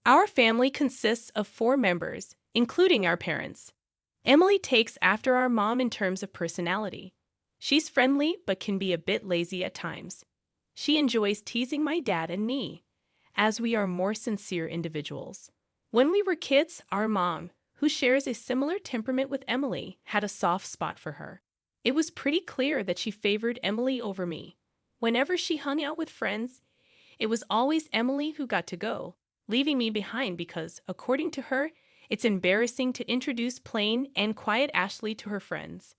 Our family consists of 4 members, including our parents. Emily takes after our mom in terms of personality. She's friendly but can be a bit lazy at times. She enjoys teasing my dad and me, as we are more sincere individuals. When we were kids, our mom, who shares a similar temperament with Emily, had a soft spot for her. It was pretty clear that she favored Emily over me. Whenever she hung out with friends, it was always Emily who got to go, leaving me behind because, according to her, it's embarrassing to introduce plain and quiet Ashley to her friends.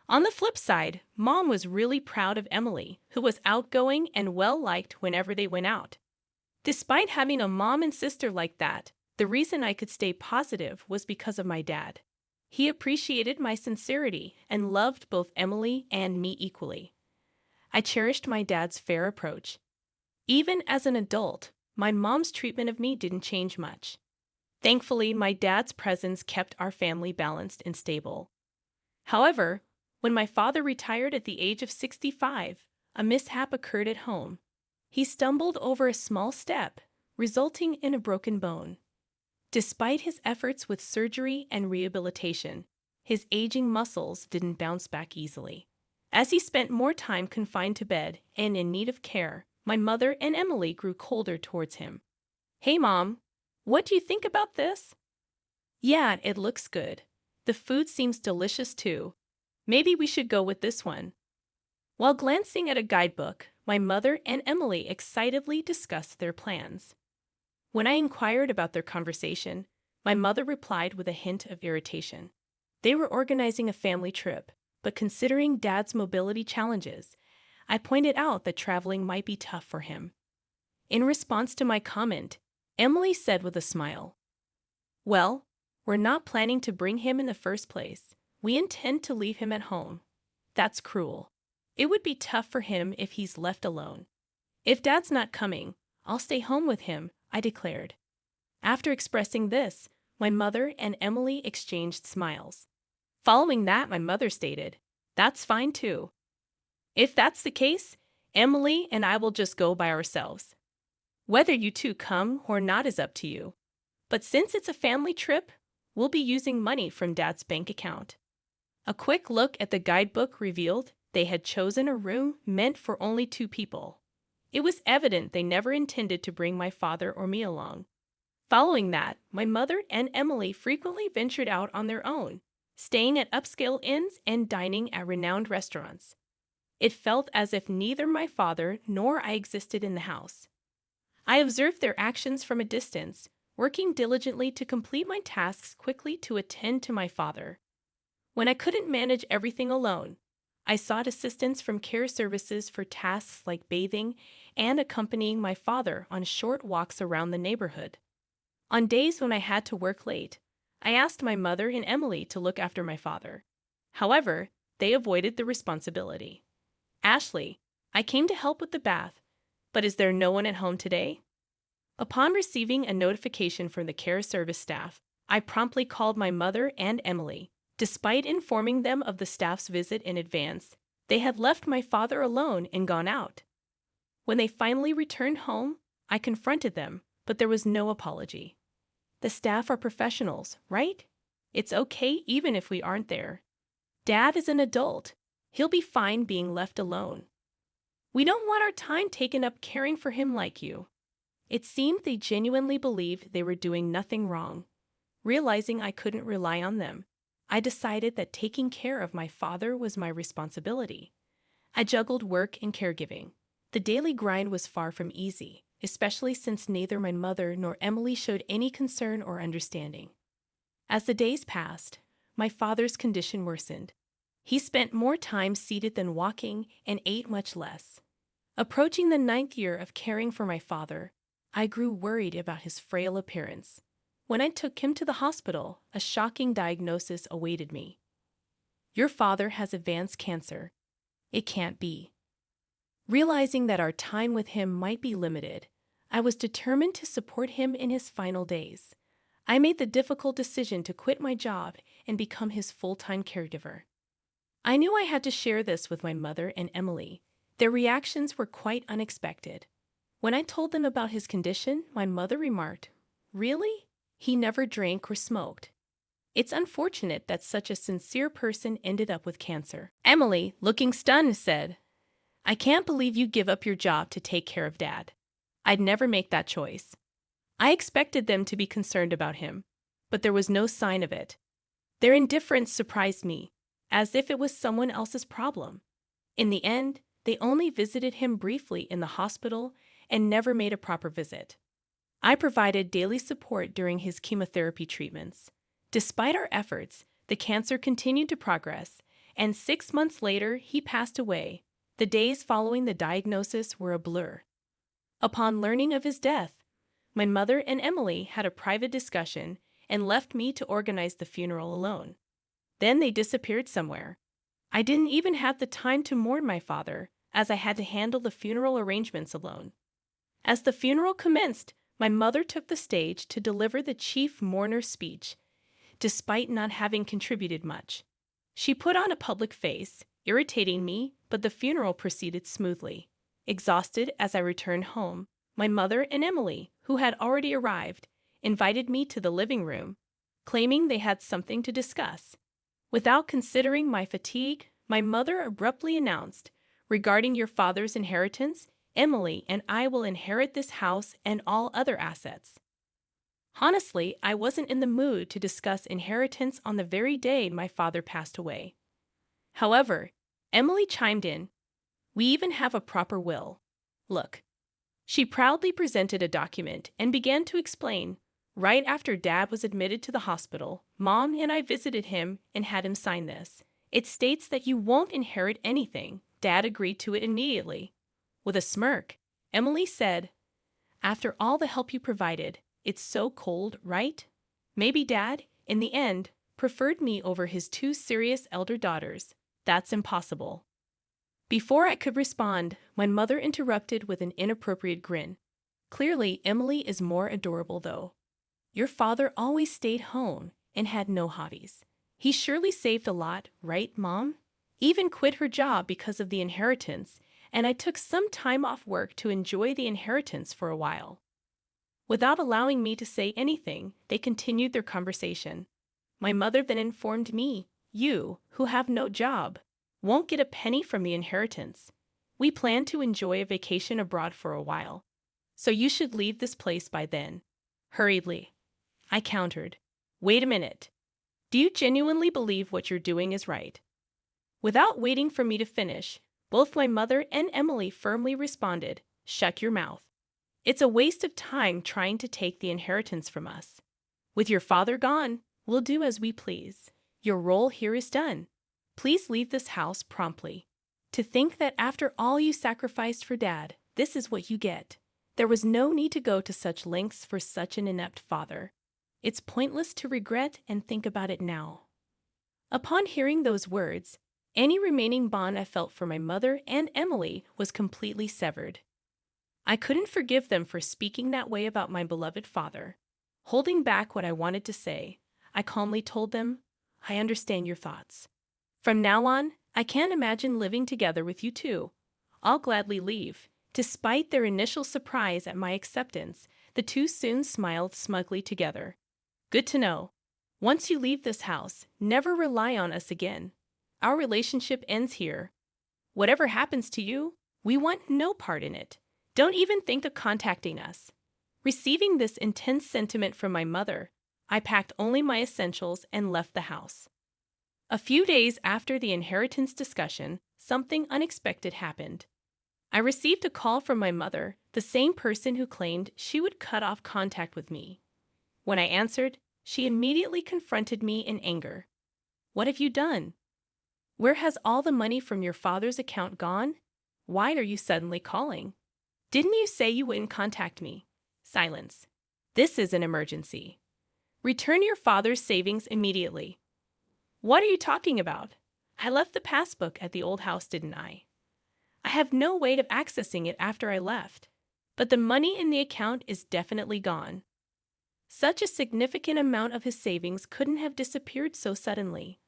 On the flip side, Mom was really proud of Emily, who was outgoing and well-liked whenever they went out. Despite having a mom and sister like that, the reason I could stay positive was because of my dad. He appreciated my sincerity and loved both Emily and me equally. I cherished my dad's fair approach. Even as an adult, my mom's treatment of me didn't change much. Thankfully, my dad's presence kept our family balanced and stable. However, when my father retired at the age of 65, a mishap occurred at home. He stumbled over a small step, resulting in a broken bone. Despite his efforts with surgery and rehabilitation, his aging muscles didn't bounce back easily. As he spent more time confined to bed and in need of care, my mother and Emily grew colder towards him. "Hey, Mom, what do you think about this?" "Yeah, it looks good. The food seems delicious too. Maybe we should go with this one." While glancing at a guidebook, my mother and Emily excitedly discussed their plans. When I inquired about their conversation, my mother replied with a hint of irritation. They were organizing a family trip, but considering Dad's mobility challenges, I pointed out that traveling might be tough for him. In response to my comment, Emily said with a smile, "Well, we're not planning to bring him in the first place. We intend to leave him at home. That's cruel. It would be tough for him if he's left alone. If Dad's not coming, I'll stay home with him," I declared. After expressing this, my mother and Emily exchanged smiles. Following that, my mother stated, "That's fine too. If that's the case, Emily and I will just go by ourselves. Whether you two come or not is up to you. But since it's a family trip, we'll be using money from Dad's bank account." A quick look at the guidebook revealed they had chosen a room meant for only 2 people. It was evident they never intended to bring my father or me along. Following that, my mother and Emily frequently ventured out on their own, staying at upscale inns and dining at renowned restaurants. It felt as if neither my father nor I existed in the house. I observed their actions from a distance, working diligently to complete my tasks quickly to attend to my father. When I couldn't manage everything alone, I sought assistance from care services for tasks like bathing and accompanying my father on short walks around the neighborhood. On days when I had to work late, I asked my mother and Emily to look after my father. However, they avoided the responsibility. "Ashley, I came to help with the bath, but is there no one at home today?" Upon receiving a notification from the care service staff, I promptly called my mother and Emily. Despite informing them of the staff's visit in advance, they had left my father alone and gone out. When they finally returned home, I confronted them, but there was no apology. The staff are professionals, right? It's okay even if we aren't there. Dad is an adult. He'll be fine being left alone. We don't want our time taken up caring for him like you. It seemed they genuinely believed they were doing nothing wrong. Realizing I couldn't rely on them, I decided that taking care of my father was my responsibility. I juggled work and caregiving. The daily grind was far from easy, especially since neither my mother nor Emily showed any concern or understanding. As the days passed, my father's condition worsened. He spent more time seated than walking and ate much less. Approaching the 9th year of caring for my father, I grew worried about his frail appearance. When I took him to the hospital, a shocking diagnosis awaited me. "Your father has advanced cancer. It can't be." Realizing that our time with him might be limited, I was determined to support him in his final days. I made the difficult decision to quit my job and become his full-time caregiver. I knew I had to share this with my mother and Emily. Their reactions were quite unexpected. When I told them about his condition, my mother remarked, Really? He never drank or smoked. It's unfortunate that such a sincere person ended up with cancer. Emily, looking stunned, said, I can't believe you give up your job to take care of Dad. I'd never make that choice. I expected them to be concerned about him, but there was no sign of it. Their indifference surprised me, as if it was someone else's problem. In the end, they only visited him briefly in the hospital and never made a proper visit. I provided daily support during his chemotherapy treatments. Despite our efforts, the cancer continued to progress, and 6 months later, he passed away. The days following the diagnosis were a blur. Upon learning of his death, my mother and Emily had a private discussion and left me to organize the funeral alone. Then they disappeared somewhere. I didn't even have the time to mourn my father, as I had to handle the funeral arrangements alone. As the funeral commenced, my mother took the stage to deliver the chief mourner's speech, despite not having contributed much. She put on a public face, irritating me, but the funeral proceeded smoothly. Exhausted as I returned home, my mother and Emily, who had already arrived, invited me to the living room, claiming they had something to discuss. Without considering my fatigue, my mother abruptly announced, regarding your father's inheritance, Emily and I will inherit this house and all other assets. Honestly, I wasn't in the mood to discuss inheritance on the very day my father passed away. However, Emily chimed in, we even have a proper will. Look. She proudly presented a document and began to explain, right after Dad was admitted to the hospital, Mom and I visited him and had him sign this. It states that you won't inherit anything. Dad agreed to it immediately. With a smirk, Emily said, after all the help you provided, it's so cold, right? Maybe Dad, in the end, preferred me over his 2 serious elder daughters. That's impossible. Before I could respond, my mother interrupted with an inappropriate grin. Clearly, Emily is more adorable, though. Your father always stayed home and had no hobbies. He surely saved a lot, right, Mom? Even quit her job because of the inheritance, and I took some time off work to enjoy the inheritance for a while. Without allowing me to say anything, they continued their conversation. My mother then informed me, you, who have no job, won't get a penny from the inheritance. We plan to enjoy a vacation abroad for a while, so you should leave this place by then. Hurriedly, I countered. Wait a minute. Do you genuinely believe what you're doing is right? Without waiting for me to finish, both my mother and Emily firmly responded, shut your mouth. It's a waste of time trying to take the inheritance from us. With your father gone, we'll do as we please. Your role here is done. Please leave this house promptly. To think that after all you sacrificed for Dad, this is what you get. There was no need to go to such lengths for such an inept father. It's pointless to regret and think about it now. Upon hearing those words, any remaining bond I felt for my mother and Emily was completely severed. I couldn't forgive them for speaking that way about my beloved father. Holding back what I wanted to say, I calmly told them, I understand your thoughts. From now on, I can't imagine living together with you two. I'll gladly leave. Despite their initial surprise at my acceptance, the two soon smiled smugly together. Good to know. Once you leave this house, never rely on us again. Our relationship ends here. Whatever happens to you, we want no part in it. Don't even think of contacting us. Receiving this intense sentiment from my mother, I packed only my essentials and left the house. A few days after the inheritance discussion, something unexpected happened. I received a call from my mother, the same person who claimed she would cut off contact with me. When I answered, she immediately confronted me in anger. What have you done? Where has all the money from your father's account gone? Why are you suddenly calling? Didn't you say you wouldn't contact me? Silence. This is an emergency. Return your father's savings immediately. What are you talking about? I left the passbook at the old house, didn't I? I have no way of accessing it after I left, but the money in the account is definitely gone. Such a significant amount of his savings couldn't have disappeared so suddenly.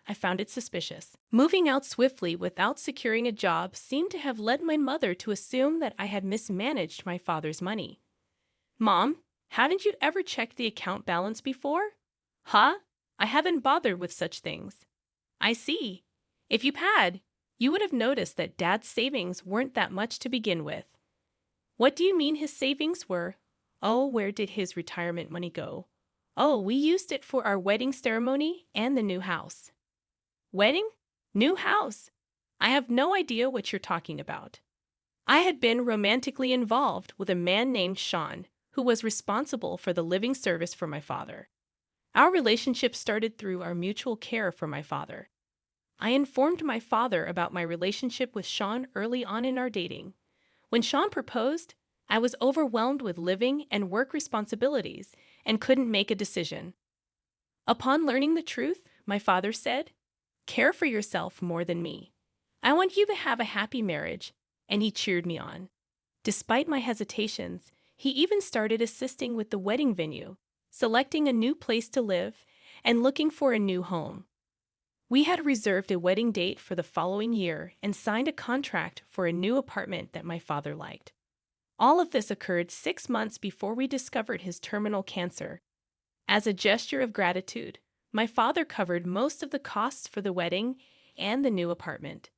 I found it suspicious. Moving out swiftly without securing a job seemed to have led my mother to assume that I had mismanaged my father's money. Mom, Haven't you ever checked the account balance before? Huh? I haven't bothered with such things. I see. If you had, you would have noticed that Dad's savings weren't that much to begin with. What do you mean his savings were? Oh, where did his retirement money go? Oh, we used it for our wedding ceremony and the new house. Wedding? New house? I have no idea what you're talking about. I had been romantically involved with a man named Sean, who was responsible for the living service for my father. Our relationship started through our mutual care for my father. I informed my father about my relationship with Sean early on in our dating. When Sean proposed, I was overwhelmed with living and work responsibilities and couldn't make a decision. Upon learning the truth, my father said, "Care for yourself more than me. I want you to have a happy marriage," and he cheered me on. Despite my hesitations, he even started assisting with the wedding venue, selecting a new place to live, and looking for a new home. We had reserved a wedding date for the following year and signed a contract for a new apartment that my father liked. All of this occurred 6 months before we discovered his terminal cancer. As a gesture of gratitude, my father covered most of the costs for the wedding and the new apartment.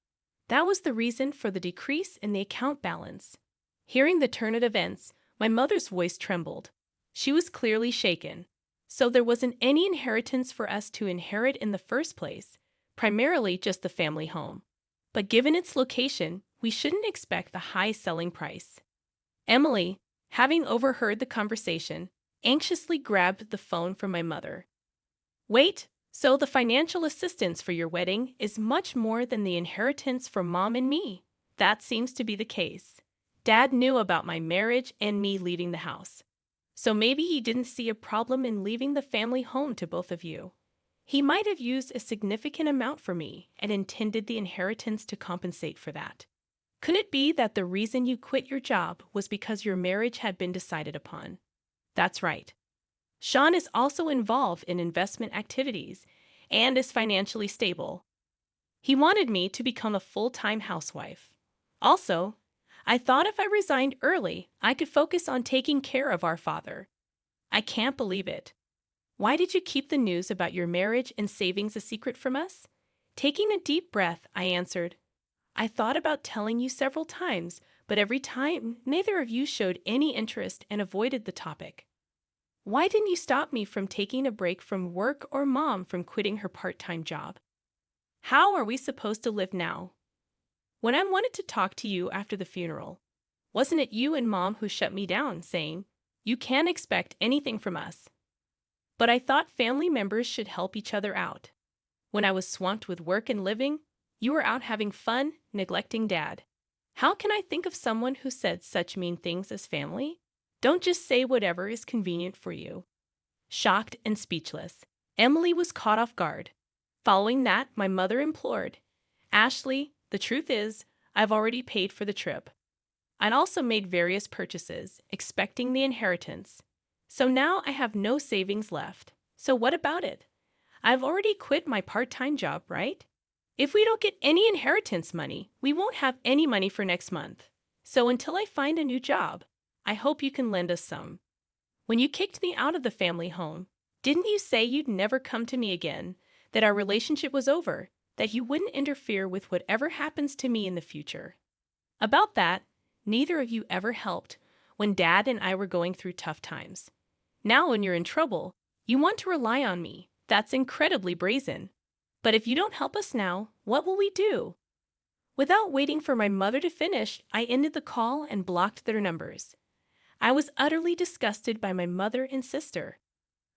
That was the reason for the decrease in the account balance. Hearing the turn of events, my mother's voice trembled. She was clearly shaken. So there wasn't any inheritance for us to inherit in the first place, primarily just the family home. But given its location, we shouldn't expect the high selling price. Emily, having overheard the conversation, anxiously grabbed the phone from my mother. "Wait, so the financial assistance for your wedding is much more than the inheritance from Mom and me?" That seems to be the case. Dad knew about my marriage and me leaving the house. So maybe he didn't see a problem in leaving the family home to both of you. He might have used a significant amount for me and intended the inheritance to compensate for that. Could it be that the reason you quit your job was because your marriage had been decided upon? That's right. Sean is also involved in investment activities and is financially stable. He wanted me to become a full-time housewife. Also, I thought if I resigned early, I could focus on taking care of our father. I can't believe it. Why did you keep the news about your marriage and savings a secret from us? Taking a deep breath, I answered, "I thought about telling you several times, but every time, neither of you showed any interest and avoided the topic. Why didn't you stop me from taking a break from work or Mom from quitting her part-time job? How are we supposed to live now? When I wanted to talk to you after the funeral, wasn't it you and Mom who shut me down, saying, 'You can't expect anything from us'? But I thought family members should help each other out. When I was swamped with work and living, you were out having fun, neglecting Dad. How can I think of someone who said such mean things as family? Don't just say whatever is convenient for you." Shocked and speechless, Emily was caught off guard. Following that, my mother implored, "Ashley, the truth is, I've already paid for the trip. I'd also made various purchases, expecting the inheritance. So now I have no savings left. So what about it? I've already quit my part-time job, right? If we don't get any inheritance money, we won't have any money for next month. So until I find a new job, I hope you can lend us some. When you kicked me out of the family home, didn't you say you'd never come to me again, that our relationship was over, that you wouldn't interfere with whatever happens to me in the future? About that, neither of you ever helped when Dad and I were going through tough times. Now when you're in trouble, you want to rely on me. That's incredibly brazen. But if you don't help us now, what will we do?" Without waiting for my mother to finish, I ended the call and blocked their numbers. I was utterly disgusted by my mother and sister,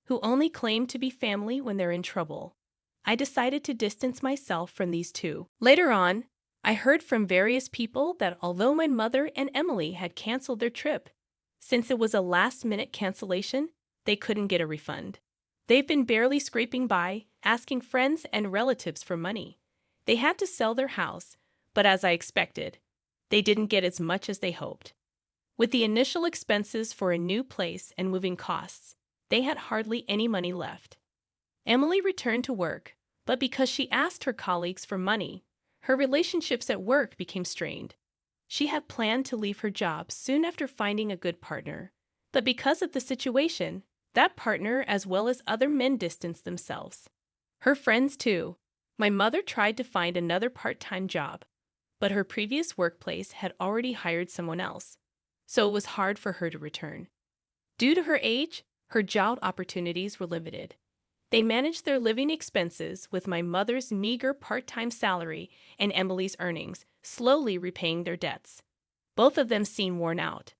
who only claim to be family when they're in trouble. I decided to distance myself from these two. Later on, I heard from various people that although my mother and Emily had canceled their trip, since it was a last-minute cancellation, they couldn't get a refund. They've been barely scraping by, asking friends and relatives for money. They had to sell their house, but as I expected, they didn't get as much as they hoped. With the initial expenses for a new place and moving costs, they had hardly any money left. Emily returned to work, but because she asked her colleagues for money, her relationships at work became strained. She had planned to leave her job soon after finding a good partner. But because of the situation, that partner as well as other men distanced themselves. Her friends, too. My mother tried to find another part-time job, but her previous workplace had already hired someone else, so it was hard for her to return. Due to her age, her job opportunities were limited. They managed their living expenses with my mother's meager part-time salary and Emily's earnings, slowly repaying their debts. Both of them seemed worn out.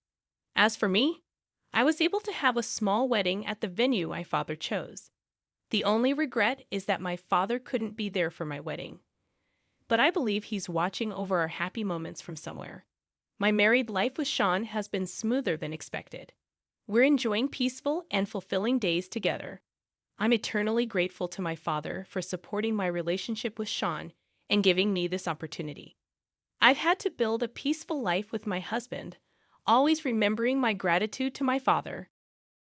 As for me, I was able to have a small wedding at the venue my father chose. The only regret is that my father couldn't be there for my wedding. But I believe he's watching over our happy moments from somewhere. My married life with Sean has been smoother than expected. We're enjoying peaceful and fulfilling days together. I'm eternally grateful to my father for supporting my relationship with Sean and giving me this opportunity. I've had to build a peaceful life with my husband, always remembering my gratitude to my father